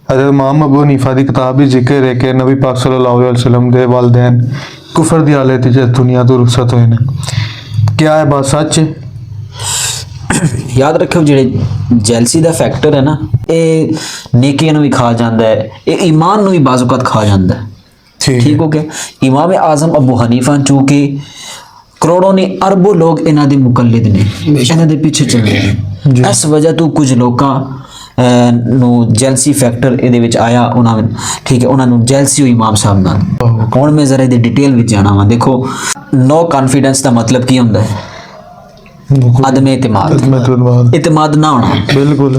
حضرت امام ابو حنیفہ دی کتاب بھی ذکر ہے کہ نبی پاک صلی اللہ علیہ وسلم دے والدین کفر دی حالت وچ دنیا تو رخصت ہوئے نے. کیا ہے بات سچ ہے؟ یاد رکھو جڑے جیلسی دا فیکٹر ہے نا اے نیکیاں نو بھی کھا جاندا ہے, اے ایمان نو بھی بعض اوقات کھا جاندا ہے. ٹھیک ہو گیا. امام اعظم ابو حنیفہ چونکہ کروڑوں نے اربوں لوگ انہاں دے مقلد نے, انہاں دے پیچھے چل رہے ہیں. اس وجہ تو کچھ لوکاں نو جیلسی فیکٹر اے وچ آیا, انہاں ٹھیک ہے انہاں نو جیلسی ہوئی امام صاحب نال. ہن میں ذرا دی ڈیٹیل وچ جانا وا. دیکھو نو کانفیڈنس دا مطلب کی ہوندا ہے؟ عدم اعتماد, اعتماد نہ ہونا. بالکل.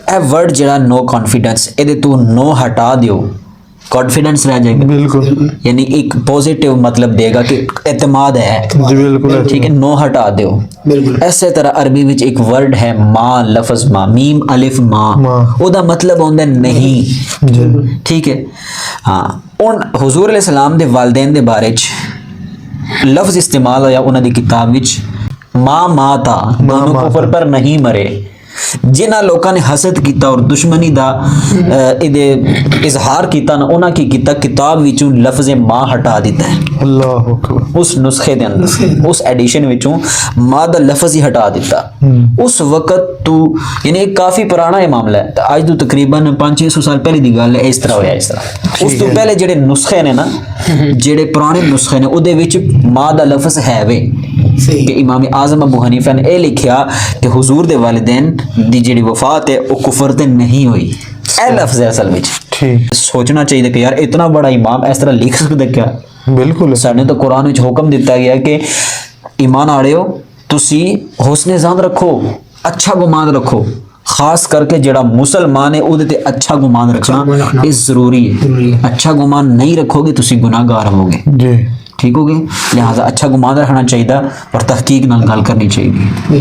اے ورڈ جڑا نو کانفیڈنس اے دے تو نو ہٹا دیو کانفیڈنس رہ جائے گا. بالکل. یعنی ایک پازیٹیو مطلب دے گا کہ اعتماد ہے. جی بالکل. ٹھیک ہے, نو ہٹا دیو. بالکل. اسی طرح عربی وچ ایک ورڈ ہے ما, لفظ ما, میم الف ما, او دا مطلب ہوندا ہے نہیں. ٹھیک ہے. ہاں ان حضور علیہ السلام دے والدین دے بارے چ لفظ استعمال ہویا انہاں دی کتاب وچ ما ماتا, دونوں کفر پر نہیں مرے. جنہاں لوکاں نے حسد کیتا اور دشمنی دا اظہار کیتا نا, انہاں کی کیتا کتاب وچوں لفظ ما ہٹا دیتا ہے. اللہ اکبر. اس نسخے دے اندر اس ایڈیشن وچوں ما دا لفظ ہی ہٹا دیتا. اس وقت تو یعنی ایک کافی پرانا یہ معاملہ ہے, آج تو تقریباً 500-600 سال پہلے دی گل ہے. اس طرح ہویا اس طرح. اس تو پہلے جڑے نسخے نے نا, جڑے پرانے نسخے نے او دے وچ ما دا لفظ ہے وے کہ امام اعظم ابو حنیفہ نے اے لکھیا کہ حضور دے والدین دی جڑی وفات ہے او کفر تے نہیں ہوئی. اے لفظ ہے اصل وچ. سوچنا چاہیے کہ یار اتنا بڑا امام اس طرح لکھ سکدا کیا؟ بالکل. سانے تو قرآن وچ حکم دیتا گیا کہ ایمان آڑیو تسی حسن ظن رکھو, اچھا گمان رکھو. خاص کر کے جڑا مسلمان ہے او دے تے اچھا گمان رکھنا یہ ضروری ہے. اچھا گمان نہیں رکھو گے تسی گناہ گار ہو گے. جی ٹھیک ہو گئے. لہٰذا اچھا گمان رکھنا چاہیے اور تحقیق نال گل کرنی چاہیے.